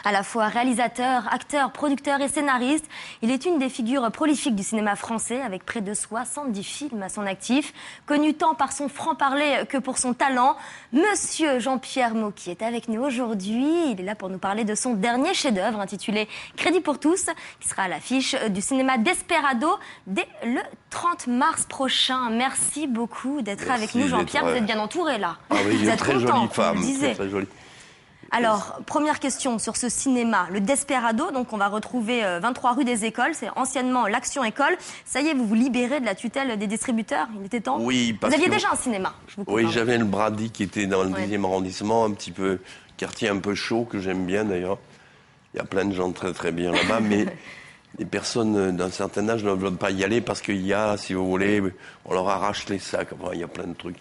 À la fois réalisateur, acteur, producteur et scénariste, il est une des figures prolifiques du cinéma français avec près de 70 films à son actif. Connu tant par son franc-parler que pour son talent, Monsieur Jean-Pierre Mocky est avec nous aujourd'hui. Il est là pour nous parler de son dernier chef-d'œuvre intitulé Crédit pour tous, qui sera à l'affiche du cinéma Desperado dès le 30 mars prochain. Merci beaucoup d'être avec nous, Jean-Pierre. Vous êtes bien entouré là. Ah oui, vous êtes très content, jolie femme, vous le disiez. très jolie. Alors, première question sur ce cinéma, le Desperado, donc on va retrouver 23 rue des Écoles, c'est anciennement l'Action École. Ça y est, vous vous libérez de la tutelle des distributeurs, il était temps. Oui, parce vous aviez que déjà un cinéma, je vous Oui, comprends. j'avais le Brady qui était dans le 10e arrondissement, un petit peu, quartier un peu chaud, que j'aime bien d'ailleurs. Il y a plein de gens très très bien là-bas, mais les personnes d'un certain âge ne veulent pas y aller parce qu'il y a, si vous voulez, on leur arrache les sacs, enfin, il y a plein de trucs.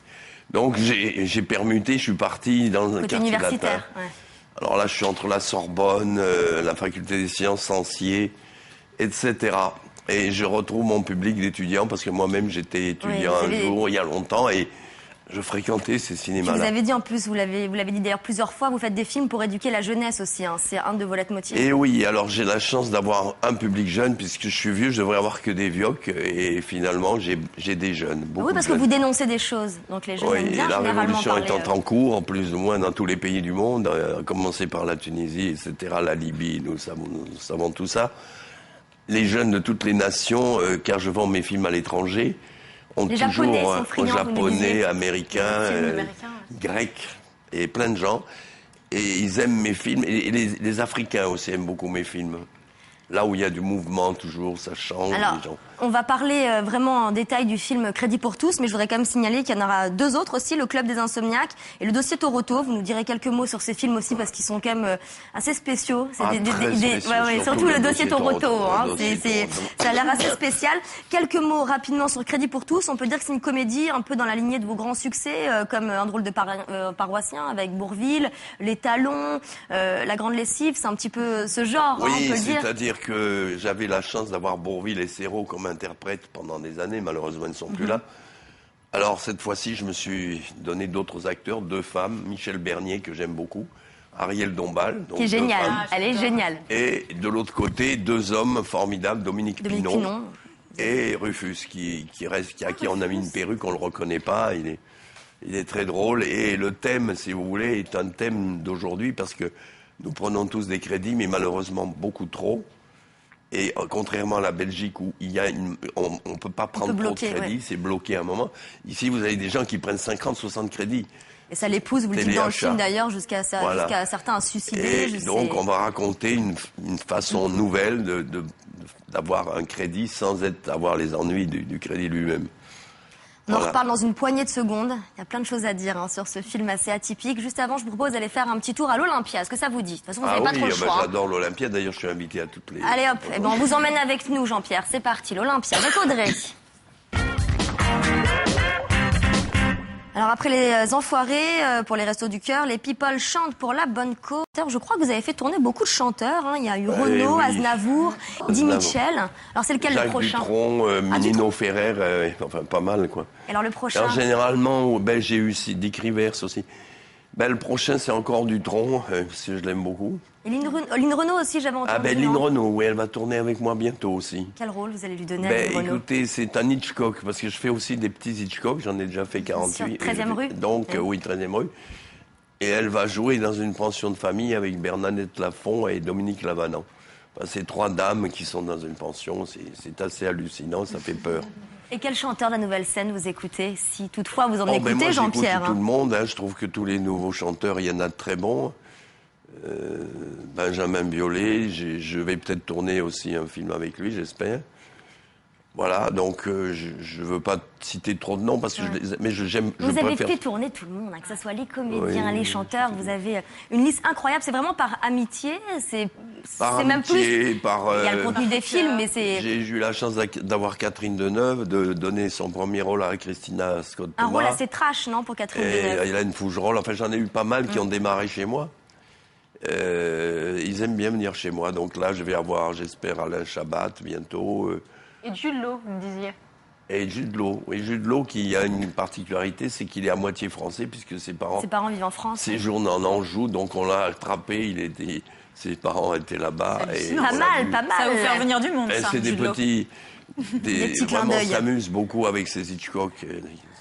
Donc j'ai permuté, je suis parti dans un Côté quartier universitaire, latin. Alors là, je suis entre la Sorbonne, la faculté des sciences, Censier, etc. Et je retrouve mon public d'étudiants, parce que moi-même, j'étais étudiant un jour, il y a longtemps, et je fréquentais ces cinémas-là. Vous avez dit en plus, vous l'avez dit d'ailleurs plusieurs fois, vous faites des films pour éduquer la jeunesse aussi, hein. C'est un de vos leitmotifs. Et oui, alors j'ai la chance d'avoir un public jeune, puisque je suis vieux, je devrais avoir que des vioques, et finalement, j'ai des jeunes, beaucoup Oui, parce de que jeunes. vous dénoncez des choses, donc les jeunes aiment bien et la généralement révolution parler. étant en cours, en plus ou moins dans tous les pays du monde, à commencer par la Tunisie, etc., la Libye, nous savons tout ça. Les jeunes de toutes les nations, car je vends mes films à l'étranger, ont les toujours japonais, américains, grecs et plein de gens. Et ils aiment mes films. Et les Africains aussi aiment beaucoup mes films. Là où il y a du mouvement, toujours, ça change. Alors, les gens. On va parler vraiment en détail du film Crédit pour tous, mais je voudrais quand même signaler qu'il y en aura deux autres aussi, Le Club des Insomniaques et Le Dossier Toronto. Vous nous direz quelques mots sur ces films aussi, parce qu'ils sont quand même assez spéciaux. C'est surtout le Dossier Toronto. Ça a l'air assez spécial. Quelques mots rapidement sur Crédit pour tous. On peut dire que c'est une comédie un peu dans la lignée de vos grands succès, comme Un drôle de paroissien avec Bourvil, Les Talons, La Grande Lessive. C'est un petit peu ce genre, oui, on peut le dire. C'est-à-dire que j'avais la chance d'avoir Bourvil et Serrault comme interprètes pendant des années. Malheureusement, ils ne sont plus là. Alors, cette fois-ci, je me suis donné d'autres acteurs, deux femmes. Michel Bernier, que j'aime beaucoup. Ariel Dombal. Donc qui est géniale. Elle est géniale. Et de l'autre côté, deux hommes formidables, Dominique Pinon et Rufus, à qui on a mis une perruque, on ne le reconnaît pas. Il est très drôle. Et le thème, si vous voulez, est un thème d'aujourd'hui, parce que nous prenons tous des crédits, mais malheureusement beaucoup trop. Et contrairement à la Belgique où on peut pas prendre trop de crédits, c'est bloqué à un moment. Ici, vous avez des gens qui prennent 50, 60 crédits. Et ça les pousse, vous le dites dans le film d'ailleurs, jusqu'à certains à suicider. Et donc, on va raconter une façon nouvelle d'avoir un crédit sans avoir les ennuis du crédit lui-même. On en reparle dans une poignée de secondes. Il y a plein de choses à dire sur ce film assez atypique. Juste avant, je vous propose d'aller faire un petit tour à l'Olympia. Est-ce que ça vous dit? De toute façon, vous n'avez pas trop le choix. J'adore l'Olympia. D'ailleurs, je suis invité à toutes les... Allez hop, on vous emmène avec nous, Jean-Pierre. C'est parti, l'Olympia avec Audrey. Alors après les enfoirés pour les Restos du Cœur, les people chantent pour la bonne cause. Je crois que vous avez fait tourner beaucoup de chanteurs. Il y a eu Renaud, Aznavour, Eddie Mitchell. Alors c'est lequel le prochain? Jacques Dutronc, Nino Ferrer, enfin pas mal quoi. Et alors le prochain? Alors, généralement, j'ai eu Dick Rivers aussi. Le prochain c'est encore Dutronc, si je l'aime beaucoup. Et Lynn Renaud aussi, j'avais entendu. Lynn Renaud, oui, elle va tourner avec moi bientôt aussi. Quel rôle vous allez lui donner à Lynn Renaud? Écoutez, c'est un Hitchcock, parce que je fais aussi des petits Hitchcock, j'en ai déjà fait 48. 13e rue. Donc, oui, 13e rue. Et elle va jouer dans une pension de famille avec Bernadette Lafont et Dominique Lavanant. Enfin, c'est trois dames qui sont dans une pension, c'est assez hallucinant, ça fait peur. Et quel chanteur de la nouvelle scène vous écoutez, si toutefois vous en écoutez, Jean-Pierre? J'écoute tout le monde, je trouve que tous les nouveaux chanteurs, il y en a de très bons. Benjamin Biolay, je vais peut-être tourner aussi un film avec lui, j'espère. Voilà, donc je veux pas citer trop de noms parce que vous avez fait tourner tout le monde, que ce soit les comédiens, les chanteurs. Vous avez une liste incroyable. C'est vraiment par amitié. C'est même plus. Il y a le contenu des films, mais c'est. J'ai eu la chance d'avoir Catherine Deneuve, de donner son premier rôle à Christina Scott Thomas. Un rôle assez trash, non, pour Catherine Deneuve. Hélène Fougerolles. Enfin, j'en ai eu pas mal qui ont démarré chez moi. Ils aiment bien venir chez moi. Donc là, je vais avoir, j'espère, Alain Chabat bientôt. Et Jude Law, vous me disiez. Et Jude Law. Oui, Jude Law qui a une particularité, c'est qu'il est à moitié français puisque ses parents vivent en France. Séjournent en Anjou, donc on l'a attrapé. Ses parents étaient là-bas. Et pas mal, pas mal. Ça va vous faire venir du monde, ça. c'est des petits... Des petits clins vraiment, d'œil. on s'amuse beaucoup avec ces Hitchcock.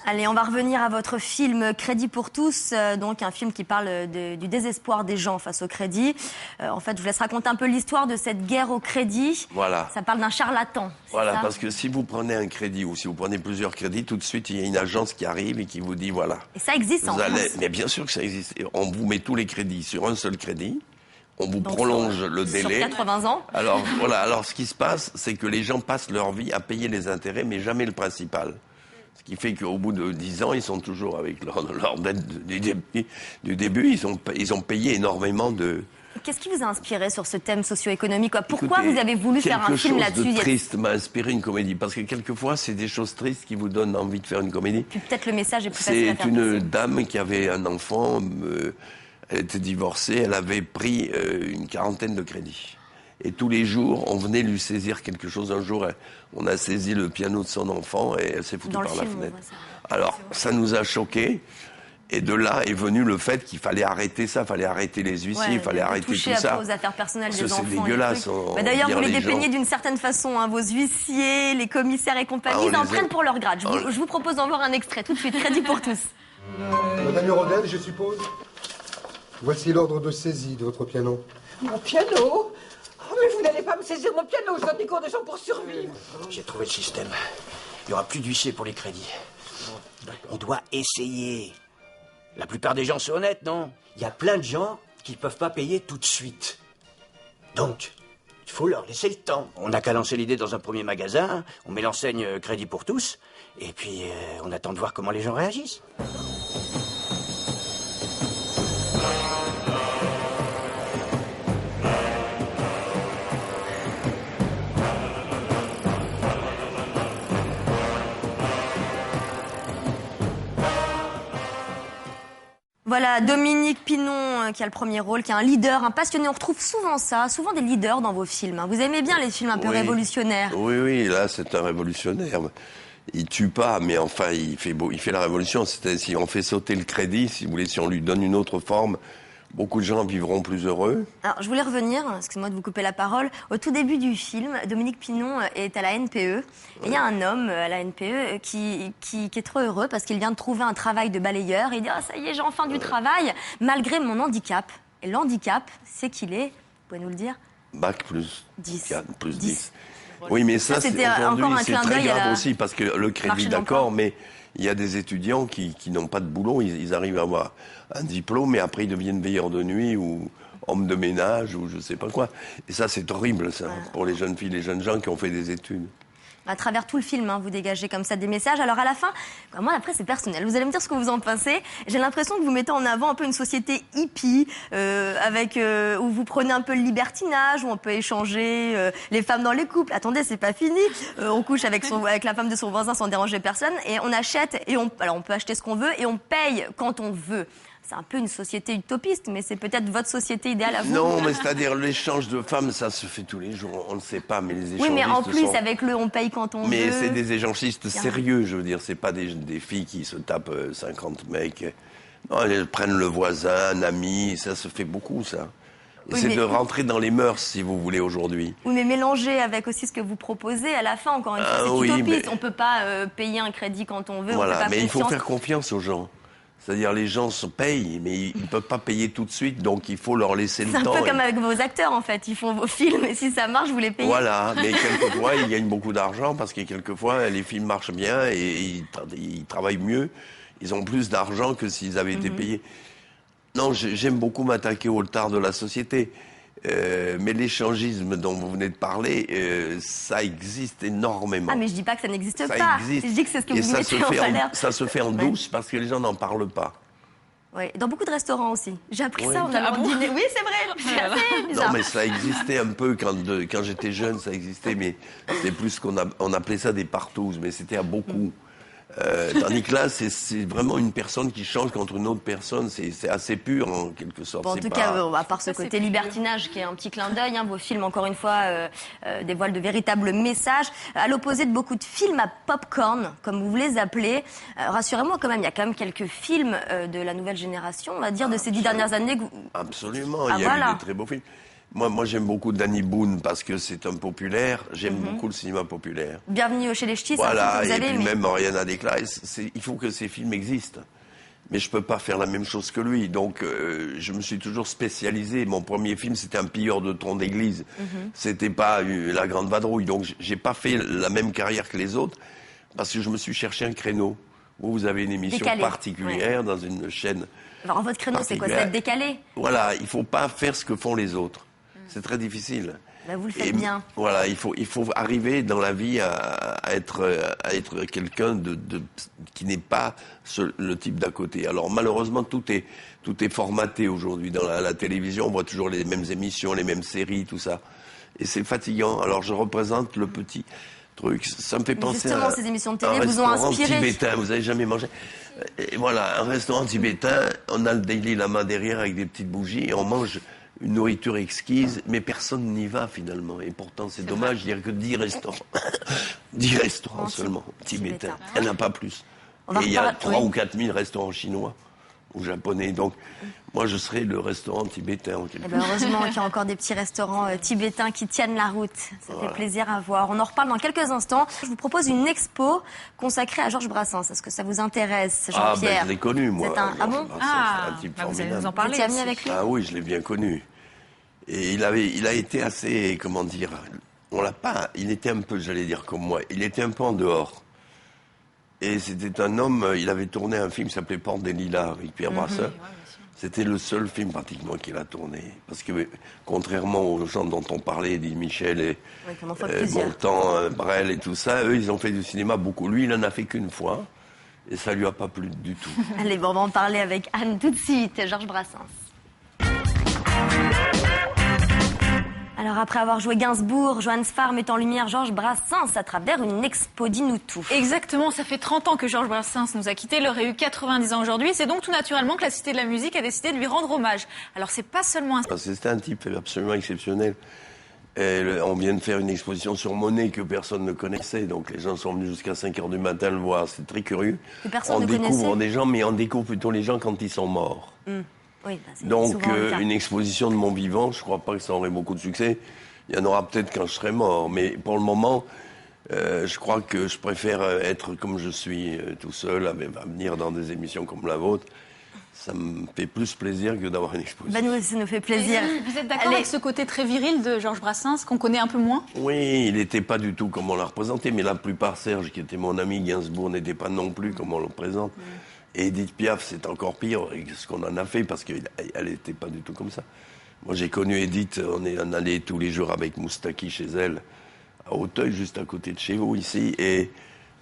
Allez, on va revenir à votre film Crédit pour tous, donc un film qui parle du désespoir des gens face au crédit. En fait, je vous laisse raconter un peu l'histoire de cette guerre au crédit. Voilà. Ça parle d'un charlatan. Voilà, ça parce que si vous prenez un crédit ou si vous prenez plusieurs crédits, tout de suite, il y a une agence qui arrive et qui vous dit, voilà. Et ça existe en France. Mais bien sûr que ça existe. On vous met tous les crédits sur un seul crédit. On vous Donc, prolonge le délai. Sur 80 ans. Alors, voilà. Alors, ce qui se passe, c'est que les gens passent leur vie à payer les intérêts, mais jamais le principal. Ce qui fait qu'au bout de 10 ans, ils sont toujours avec leur dette du début. Ils ont payé énormément de... Qu'est-ce qui vous a inspiré sur ce thème socio-économique, quoi? Pourquoi Écoutez, vous avez voulu faire un film là-dessus? Quelque chose de triste m'a inspiré une comédie. Parce que quelquefois, c'est des choses tristes qui vous donnent envie de faire une comédie. Puis peut-être le message est plus facile à C'est faire une passer. dame qui avait un enfant, elle était divorcée, elle avait pris une quarantaine de crédits. Et tous les jours, on venait lui saisir quelque chose. Un jour, on a saisi le piano de son enfant et elle s'est foutue Dans le par la film, on fenêtre. voit ça. Alors, ça nous a choqués. Et de là est venu le fait qu'il fallait arrêter ça, fallait arrêter les huissiers, il fallait de arrêter toucher tout ça. aux affaires personnelles Parce des que enfants. c'est les dégueulasse. trucs. D'ailleurs, vous les dépeignez d'une certaine façon, hein, vos huissiers, les commissaires et compagnie, ils en prennent pour leur grade. Je vous propose d'en voir un extrait tout de suite. Crédit pour tous. Madame Hurodel, je suppose. Voici l'ordre de saisie de votre piano. Mon piano? Oh, mais vous n'allez pas me saisir mon piano, je donne des cours de chant pour survivre. J'ai trouvé le système. Il n'y aura plus d'huissier pour les crédits. On doit essayer. La plupart des gens sont honnêtes, non? Il y a plein de gens qui ne peuvent pas payer tout de suite. Donc, il faut leur laisser le temps. On n'a qu'à lancer l'idée dans un premier magasin, on met l'enseigne Crédit pour tous, et puis on attend de voir comment les gens réagissent. Voilà, Dominique Pinon qui a le premier rôle, qui est un leader, un passionné. On retrouve souvent ça, souvent des leaders dans vos films. Hein. Vous aimez bien les films un peu révolutionnaires. Oui, là, c'est un révolutionnaire. Il tue pas, mais enfin, il fait la révolution. C'est-à-dire, si on fait sauter le crédit, si vous voulez, si on lui donne une autre forme, beaucoup de gens vivront plus heureux. Alors, je voulais revenir, excusez-moi de vous couper la parole. Au tout début du film, Dominique Pinon est à la NPE. Et il y a un homme à la NPE qui est trop heureux parce qu'il vient de trouver un travail de balayeur. Et il dit « Ah, ça y est, j'ai enfin du travail, malgré mon handicap. » Et l'handicap, c'est qu'il est, vous pouvez nous le dire? Bac plus 10. 4, plus 10. Oui, mais ça c'était aujourd'hui, encore un c'est clin très d'œil à grave la aussi, parce que le crédit, d'accord, mais il y a des étudiants qui n'ont pas de boulot, ils arrivent à avoir un diplôme, mais après ils deviennent veilleurs de nuit ou hommes de ménage ou je sais pas quoi. Et ça, c'est horrible, ça, pour les jeunes filles, les jeunes gens qui ont fait des études. À travers tout le film, hein, vous dégagez comme ça des messages. Alors à la fin, moi après c'est personnel. Vous allez me dire ce que vous en pensez. J'ai l'impression que vous mettez en avant un peu une société hippie, où vous prenez un peu le libertinage, où on peut échanger les femmes dans les couples. Attendez, c'est pas fini. On couche avec la femme de son voisin sans déranger personne, et on achète alors on peut acheter ce qu'on veut et on paye quand on veut. C'est un peu une société utopiste, mais c'est peut-être votre société idéale à vous. Non, mais c'est-à-dire l'échange de femmes, ça se fait tous les jours. On ne sait pas, mais les échangistes. Oui, mais en plus, avec on paye quand on veut. Mais c'est des échangistes sérieux, je veux dire. C'est pas des filles qui se tapent 50 mecs. Non, elles prennent le voisin, un ami, ça se fait beaucoup, ça. Et c'est de rentrer dans les mœurs, si vous voulez, aujourd'hui. Oui, mais mélanger avec aussi ce que vous proposez, à la fin, encore une fois, c'est utopiste. On ne peut pas payer un crédit quand on veut. Voilà, on peut pas mais il faut faire confiance aux gens. C'est-à-dire les gens se payent, mais ils ne peuvent pas payer tout de suite, donc il faut leur laisser le temps. C'est un peu comme avec vos acteurs, en fait. Ils font vos films, et si ça marche, vous les payez. Voilà, mais quelquefois, ils gagnent beaucoup d'argent, parce que quelquefois, les films marchent bien, et ils travaillent mieux. Ils ont plus d'argent que s'ils avaient été payés. Non, j'aime beaucoup m'attaquer au tard de la société. Mais l'échangisme dont vous venez de parler, ça existe énormément. Ah, mais je dis pas que ça n'existe pas. Existe. Je dis que c'est ce que vous mettez en valeur. Ça se fait en douce parce que les gens n'en parlent pas. Oui, dans beaucoup de restaurants aussi. J'ai appris ça en allant dîner. Oui, c'est vrai. C'est assez bizarre. Non, mais ça existait un peu quand j'étais jeune, ça existait, mais c'était plus on appelait ça des partouzes, mais c'était à beaucoup. Tandis que là, c'est vraiment une personne qui change contre une autre personne. C'est assez pur, en quelque sorte. Bon, en tout cas, à part ce côté libertinage qui est un petit clin d'œil, vos films, encore une fois, dévoilent de véritables messages. À l'opposé de beaucoup de films à popcorn, comme vous les appelez, rassurez-moi quand même, il y a quand même quelques films de la nouvelle génération, on va dire, de ces 10 dernières années. Absolument, il y a eu des très beaux films. Moi, j'aime beaucoup Danny Boone parce que c'est un populaire. J'aime beaucoup le cinéma populaire. Bienvenue chez les Ch'tis, Voilà, c'est un film que vous et avez puis aimé. même rien à déclarer. Il faut que ces films existent. Mais je peux pas faire la même chose que lui. Donc, je me suis toujours spécialisé. Mon premier film, c'était un pilleur de troncs d'église. C'était pas La Grande Vadrouille. Donc, j'ai pas fait la même carrière que les autres parce que je me suis cherché un créneau. Vous avez une émission Décalé, particulière dans une chaîne. Alors, votre créneau, c'est quoi? C'est être décalé? Voilà, il faut pas faire ce que font les autres. C'est très difficile. Bah, vous le faites bien. Voilà, il faut arriver dans la vie à être quelqu'un qui n'est pas le type d'à côté. Alors malheureusement, tout est formaté aujourd'hui. Dans la télévision, on voit toujours les mêmes émissions, les mêmes séries, tout ça. Et c'est fatigant. Alors je représente le petit truc. Ça me fait penser Justement, à ces émissions de un télé vous ont restaurant inspiré. tibétain. Vous avez jamais mangé? Et voilà, un restaurant tibétain. On a le Daily Lama derrière avec des petites bougies et on mange une nourriture exquise, mais personne n'y va finalement. Et pourtant, c'est dommage, il n'y a que 10 restaurants. 10 restaurants seulement, tibétains. Il n'y en a pas plus. Et il y a 3 ou 4 000 restaurants chinois ou japonais. Donc, moi, je serais le restaurant tibétain en quelque sorte. Heureusement qu'il y a encore des petits restaurants tibétains qui tiennent la route. Ça fait plaisir à voir. On en reparle dans quelques instants. Je vous propose une expo consacrée à Georges Brassens. Est-ce que ça vous intéresse, Jean-Pierre? Ah, ben, je l'ai connu, moi. Vous êtes ah bon? C'est un type vous allez formidable. nous en parler. Vous étiez ami aussi. avec lui? Ah oui, je l'ai bien connu. Et il a été assez, comment dire, on l'a pas, il était un peu, j'allais dire comme moi, il était un peu en dehors. Et c'était un homme, il avait tourné un film qui s'appelait Porte des Lilas avec Pierre Brasseur. C'était le seul film pratiquement qu'il a tourné. Parce que, contrairement aux gens dont on parlait, Eddie Michel et Oui, qu'on en fait plusieurs. Bontemps, Brel et tout ça, eux, ils ont fait du cinéma beaucoup. Lui, il en a fait qu'une fois. Et ça lui a pas plu du tout. Allez, bon, on va en parler avec Anne tout de suite. Georges Brassens. Alors après avoir joué Gainsbourg, Johannes Farr met en lumière Georges Brassens à travers une expo. Dis-nous tout. Exactement, ça fait 30 ans que Georges Brassens nous a quittés, il aurait eu 90 ans aujourd'hui. C'est donc tout naturellement que la Cité de la Musique a décidé de lui rendre hommage. Alors c'est pas seulement un... Parce que c'était un type absolument exceptionnel. Et on vient de faire une exposition sur Monet que personne ne connaissait. Donc les gens sont venus jusqu'à 5h du matin le voir. C'est très curieux. Que personne On ne découvre connaissait. des gens, mais on découvre plutôt les gens quand ils sont morts. Oui, bah, c'est Donc souvent le cas. une exposition de mon vivant, je crois pas que ça aurait beaucoup de succès. Il y en aura peut-être quand je serai mort. Mais pour le moment, je crois que je préfère être comme je suis, tout seul, à venir dans des émissions comme la vôtre. Ça me fait plus plaisir que d'avoir une exposition. Bah, nous aussi, ça nous fait plaisir. Vous êtes d'accord Allez. avec ce côté très viril de Georges Brassens qu'on connaît un peu moins? Oui, il n'était pas du tout comme on l'a représenté, mais la plupart, Serge, qui était mon ami, Gainsbourg, n'était pas non plus comme on le présente. Et Edith Piaf, c'est encore pire que ce qu'on en a fait, parce qu'elle n'était pas du tout comme ça. Moi, j'ai connu Edith, on allait tous les jours avec Moustaki chez elle, à Auteuil, juste à côté de chez vous, ici, et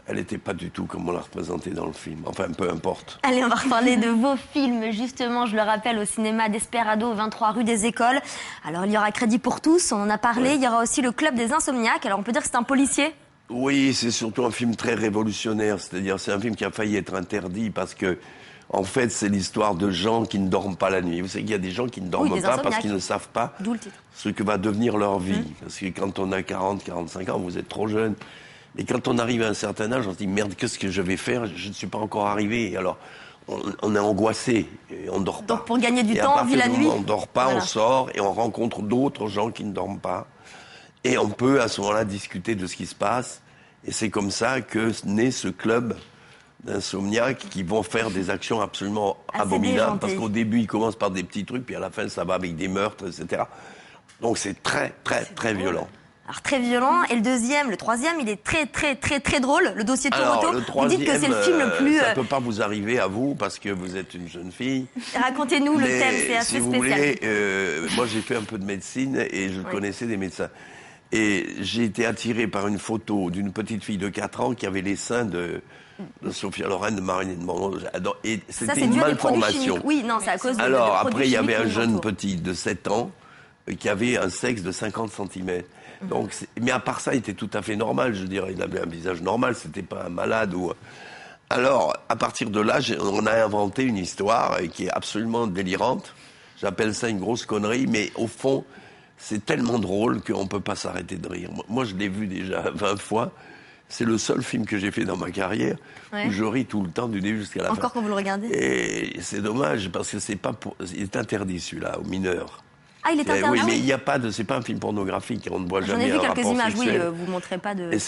elle n'était pas du tout comme on l'a représentée dans le film. Enfin, peu importe. Allez, on va reparler de vos films, justement, je le rappelle, au cinéma Desperado, 23 rue des Écoles. Alors, il y aura Crédit pour tous, on en a parlé. Il y aura aussi le Club des Insomniaques. Alors, on peut dire que c'est un policier? Oui, c'est surtout un film très révolutionnaire. C'est-à-dire, c'est un film qui a failli être interdit parce que, en fait, c'est l'histoire de gens qui ne dorment pas la nuit. Vous savez qu'il y a des gens qui ne dorment des pas parce insomniaques. qu'ils ne savent pas D'où le titre. ce que va devenir leur vie. Parce que quand on a 40, 45 ans, vous êtes trop jeune. Et quand on arrive à un certain âge, on se dit, merde, qu'est-ce que je vais faire? Je ne suis pas encore arrivé. Alors, on est angoissé et on dort pas. Donc, pour gagner du Et à temps, partir vu la du nuit. moment où on dort pas, Voilà. on sort et on rencontre d'autres gens qui ne dorment pas. Et on peut, à ce moment-là, discuter de ce qui se passe. Et c'est comme ça que naît ce club d'insomniaques qui vont faire des actions absolument Assez abominables. déjanté. Parce qu'au début, ils commencent par des petits trucs, puis à la fin, ça va avec des meurtres, etc. Donc c'est très, très, très violent. Alors, très violent. Et le deuxième, le troisième, il est très, très, très, très drôle. Le dossier Toronto. le Vous dites que c'est le film le plus... ça peut pas vous arriver à vous parce que vous êtes une jeune fille. Racontez-nous le Mais thème, c'est assez si vous spécial. voulez, moi j'ai fait un peu de médecine et je connaissais des médecins. Et j'ai été attiré par une photo d'une petite fille de 4 ans qui avait les seins de Sophia Loren, de Marilyn Monroe. Et Ça, c'était c'est une dû à des produits malformation. chimiques. Oui, non, c'est à cause de Alors de produits après, il y avait chimiques un qui jeune l'entourent. petit de 7 ans qui avait un sexe de 50 cm. Donc, mais à part ça, il était tout à fait normal. Je dirais, il avait un visage normal. C'était pas un malade ou. Alors, à partir de là, on a inventé une histoire qui est absolument délirante. J'appelle ça une grosse connerie, mais au fond, c'est tellement drôle qu'on ne peut pas s'arrêter de rire. Moi, je l'ai vu déjà 20 fois. C'est le seul film que j'ai fait dans ma carrière où je ris tout le temps du début jusqu'à la fin. Encore quand vous le regardez? Et c'est dommage parce que c'est pas il est interdit celui-là aux mineurs. Ah, il est interdit. Oui, mais il n'y a pas de... C'est pas un film pornographique, on ne voit J'en ai jamais vu un quelques rapport images, sexuel. vous montrez pas de...